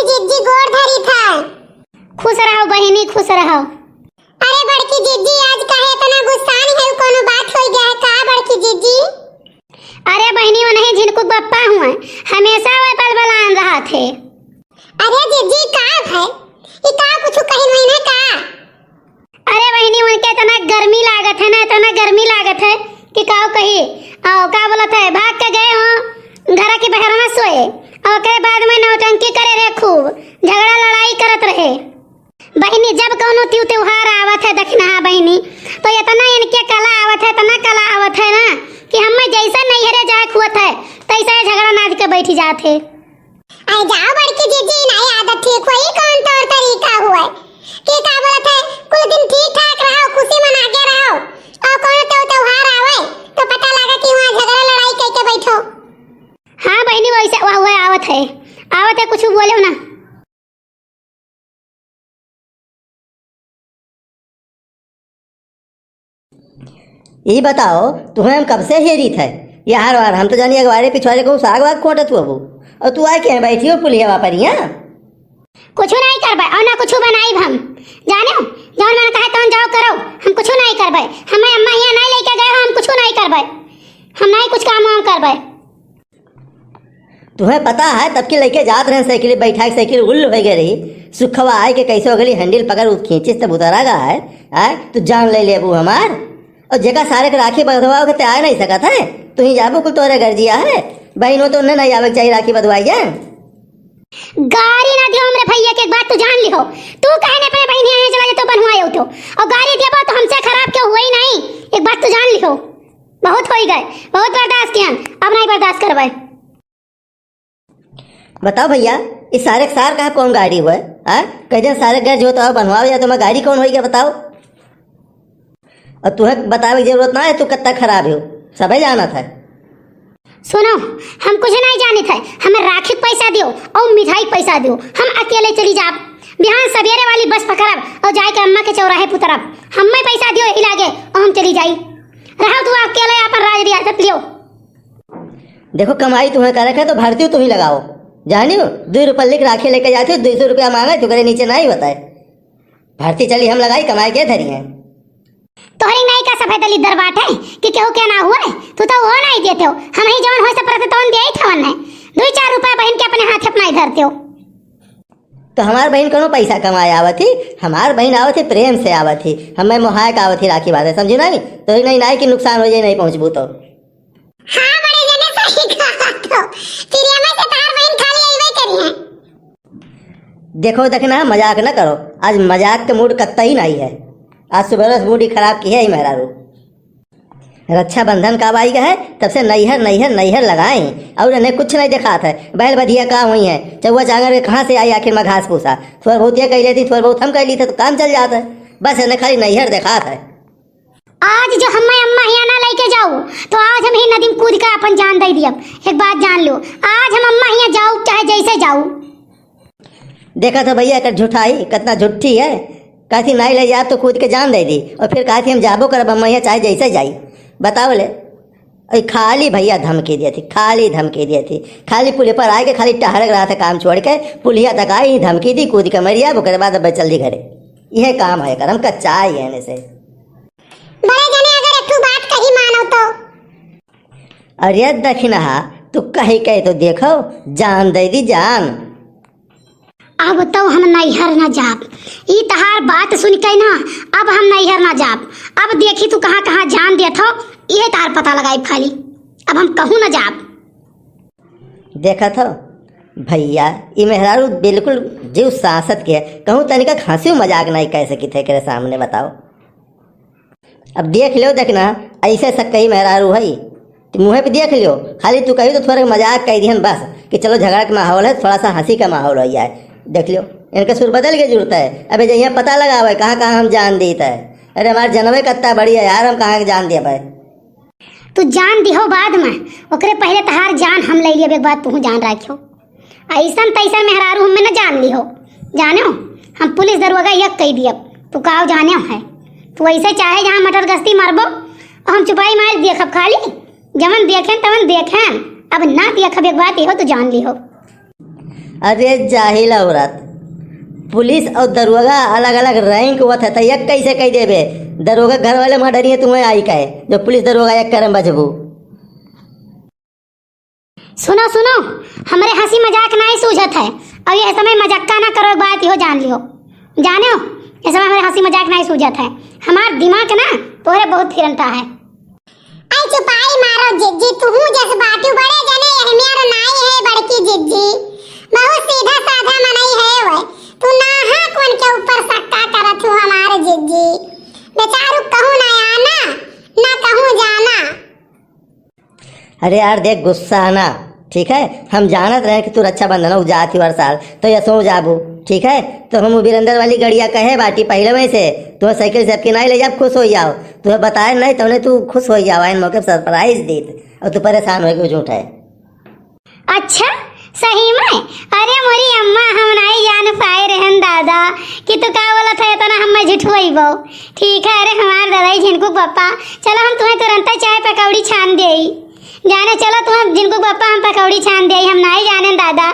बड़की जिज्जी गोड़ धरी था। खुश रहो बहिनी, खुश रहो। अरे बड़की जिज्जी आज काहे इतना गुस्सान है? कोनो बात हो गया है का बड़की जिज्जी? अरे बहिनी वो नहीं झिनकुक बप्पा हुआ हमेशा वो बलबलान रहा थे। अरे जिज्जी का है ये का कुछ कहीं नहीं ना का? अरे बहिनी उनके इतना गर्मी लागत है ना, इतना गर्मी लागत है कि का कही आओ का बोलत है भाग के गए हो घर के बहर में सोए और के बाद में नौटंकी करे रहे, खूब झगड़ा लड़ाई करत रहे। बहिनी जब कौनो त्योहार आवत है दखना बहिनी तो इतना इनके कला आवत है, इतना कला आवत है ना कि हम जैसा नैहरे जाए खुअत है तैसा झगड़ा नाद के बैठी जाते। अरे जाओ बड़की जिज्जी नहीं आदत ठीक हुई कौन तौर तरीका हुआ कि का बोलत है कुछ दिन ठीक ठाक रहो, खुशी मना के रहो और कोनो त्योहार आवे तो पता लगा कि वहां झगड़ा लड़ाई करके बैठो। हाँ बहिनी वैसे वह आवत है कुछ बोले ना। ये बताओ तुम्हें हम कब से हेरी थे ये हर बार हम तो जानी अगवारे पिछवारे को साग वाग खोटत तू अबू और तू आए क्या बैठी हो पुलिया वापरिया कुछ नहीं करबे और ना कुछ बनाई हम जाने जौन मन कहे तौन जाओ करो, हम कुछ नहीं करबे। हमें अम्मा यहाँ नहीं लेके गए हम कुछ नहीं करबे, हम नहीं कुछ काम वाम करबे। तुम्हें पता है तब के लेके जात रहे साइकिल बैठा के साइकिल उल्लू हो गई रही सुखवा आए के कैसे हो गई हैंडल पकड़ खींचे तब उतरा गा है तू जान ले ले अबू हमार और जगह सारे के राखी बधवाओ के आ नहीं सकत है तू ही जाबो कुल तोरे गर्जिया है बहनों तो उन्हें नहीं आवे चाहिए राखी बधवाई जाए। गाड़ी ना दियो हमरे भैया के, एक बात तू जान लिहो, तू कहने पे बहन यहाँ चला जा तो बनवाए तो और गाड़ी दिया तो हमसे खराब क्यों हुई नहीं, एक बात तू जान लिहो। बहुत हो गए, बहुत बर्दाश्त किया, अब नहीं बर्दाश्त करवाए। बताओ भैया इस सारे सार कहाँ कौन गाड़ी हुआ है कह सारे गर्ज हो तो बनवाओ या तुम्हें गाड़ी कौन होगी बताओ और तुम्हें बतावे की जरूरत ना है तू कितना खराब हो सब जाना था। सुनो हम कुछ नहीं जाने थे, हमें राखी पैसा दियो और मिठाई पैसा दियो, हम अकेले चली जाब बिहान सवेरे वाली बस पकड़ब और जाके अम्मा के चौराहे पुतरब, हमें पैसा दियो इलागे और हम चली जाई रहो तू अकेले अपन राज रियासत लियो। देखो कमाई तुम्हें करे है तो भारतीय तुम ही लगाओ जानी हो 2 रुपये लिख राखी लेके जाती हो 200 रुपया मांगे तो करे नीचे नहीं बताए भारतीय चली हम लगाई कमाई के धरी है तोहरी नहीं का सफेद अली दरबाट है कि केहू के ना हुए तू तो वो नहीं देते हो, हम ही जवन होय से परत तौन देई थवन है 2-4 रुपया बहन के अपने हाथ अपना धरते हो। तो हमार बहन कोनो पैसा कमाए आवत थी, हमार बहन आवत थी प्रेम से आवत थी, हमें मोहाय का आवत थी राखी बात है समझी नहीं तो ही नहीं कि नुकसान हो जाए नहीं पहुंचबू तो। हां बड़े जने सही कहा तो तिरिया में से तार बहन खाली आईवे करी है। देखो देखना मजाक न करो, आज मजाक के मूड कत्ता ही नहीं है, आज सुबह मूड ही खराब की है मेरा रू। रक्षाबंधन का आई है तब से नैहर नैहर नैहर लगाए और इन्हें कुछ नहीं देखा था बैल बधिया कहाँ हुई है चौवा चांगर कहाँ से आई आखिर में घास फूसा थोड़ा बहुत ये कह लेती थोड़ा बहुत हम कह ली थे तो काम चल जाता है, बस इन्हें खाली नैहर देखा था। आज जो हमें अम्मा यहाँ ना लेके जाऊँ तो आज हम ही नदी में कूद कर अपन जान दे दिया। एक बात जान लो आज हम अम्मा यहाँ जाऊँ चाहे जैसे जाऊँ। देखा तो भैया कर झूठाई कितना झूठी है, कहती नहीं ले जा तो कूद के जान दे दी और फिर कहती हम जाबो कर अम्मा यहाँ चाहे जैसे जाई बताओ ले। अरे खाली भैया धमकी दी थी, खाली धमकी दी थी, खाली पुलिया पर आए के खाली टहरक रहा था काम छोड़ के पुलिया तक आई धमकी दी कूद के मरिया वो बाद अब जल्दी घरे यह काम है कर हम कच्चा है से। बड़े जने अगर एक बात कही मानो तो अरे दखिना तू कही कहे तो देखो जान दे दी जान। अब तो हम नैहर ना जाब, ई तहार बात सुन के ना अब हम नैहर ना जाब। अब देखी तू कहाँ कहाँ जान देत हो ये तार पता लगाई खाली, अब हम कहूँ ना जाब। देखा था भैया ये मेहरारू बिल्कुल जीव सांसत के कहूँ तनिका हंसी मजाक नहीं कह सकी थे के सामने बताओ। अब देख लो देखना ऐसे सकई मेहरारू है मुँह पे देख लियो, खाली तू कही तो थोड़ा मजाक कह दिहन बस कि चलो झगड़ा का माहौल है थोड़ा सा हंसी का माहौल हो जाए। देख लियो इनका सुर बदल के जरूरत है, अबे जहिया पता लगा हुआ कहाँ कहाँ हम जान देता है। अरे हमारे जनवे कत्ता बड़ी है यार हम कहाँ जान दिया भाई। तू जान दिहो बाद में ओकरे पहले तहार जान हम ले लियो एक बात तू जान रखियो। ऐसा तैसा मेहरारू हमें न जान लिहो जाने हो हम पुलिस दरोगा यक कह दिया तू काव जाने है तू ऐसे चाहे जहाँ मटर गश्ती मारबो और हम चुपाई मार देखब खाली जमन देखें तमन देखें अब ना देखब एक बात हो तो जान लिहो। अरे जाहिल औरत, पुलिस और दरोगा अलग अलग रैंक होत है तो एक कैसे कह देबे? दरोगा घर वाले वहाँ डरिए तुम्हें आई का है जो पुलिस दरोगा एक करम बचबू। सुनो सुनो, हमारे हंसी मजाक नहीं सूझत है और ये समय मजाक ना करो, बात इहो जान लियो। जाने हो ये समय हमारे हंसी मजाक नहीं सूझत है, हमार दिमाग ना तोरे बहुत फिरनता है। आई चुपाई मारो जिज्जी, तू जस बाटू बड़े जने यहमियार नाई है बड़की जिज्जी, बहुत सीधा साधा मनई है वै, तू ना हा कौन के ऊपर सक्का करत हो हमारे जिज्जी, बेचारू कहूं ना आना ना कहूं जाना। अरे यार देख, गुस्सा आना ठीक है, हम जानत रहे कि तू रक्षाबंधन हो जाती हर साल तो ये सो जाबू ठीक है, तो हम वीरेंद्र वाली गड़िया कहे बाटी पहले में से तुम्हें साइकिल से आपकी नहीं ले जाओ, खुश हो जाओ। तुम्हें बताए नहीं तो तू खुश हो जाओ, इन मौके पर सरप्राइज देत और तू परेशान हो झूठ है। अच्छा सही में? अरे मोरी अम्मा हम नहीं जान पाए रहन दादा कि तू का बोलत है, तो ना हम झूठुआईबो। ठीक है, अरे हमार दादा झिनकू पप्पा, चलो हम तुम्हें तुरंत चाय पकौड़ी छान देई जाने, चलो तुम जिनको पप्पा हम पकौड़ी छान दे, हम नहीं जाने दादा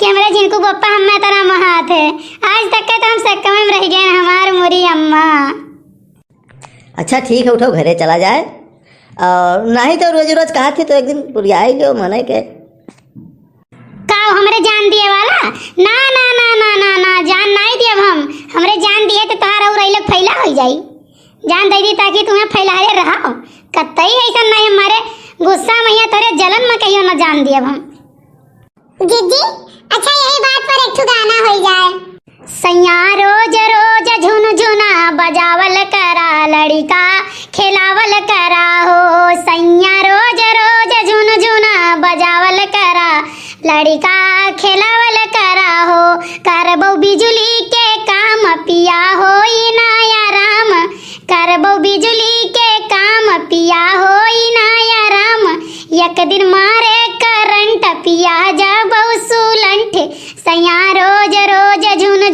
कि हमारे जिनको पप्पा हम में तना महात है, आज तक के तो हम सक्का में रह गए हमार मोरी अम्मा। अच्छा ठीक है, उठो घरे चला जाए, और नहीं तो रोज रोज कहा थी तो एक दिन पुरिया ही लो मने के का हमरे जान दिए वाला? ना ना ना ना ना ना, जान नहीं दिए हम, हमरे जान दिए तो तोहार और लोग फैला हो जाई, जान दे दी ताकि तुम्हें फैलाए रहो, कतई ऐसा नहीं हमारे गुस्सा मैया तेरे जलन में कहियो ना जान दिए हम। जिज्जी अच्छा यही बात पर एक ठो गाना हो जाए। सैया रोज रोज झुन झुना बजावल करा, लड़का खिलावल करा हो, सैया रोज रोज झुन झुना बजावल करा, लड़का खिलावल करा हो, करबो बिजली के काम पिया हो नाया राम, करबो बिजली के काम पिया हो नाया राम, एक दिन मारे करंट पिया जा बहु सुलंठ, सैया रोज रोज झुन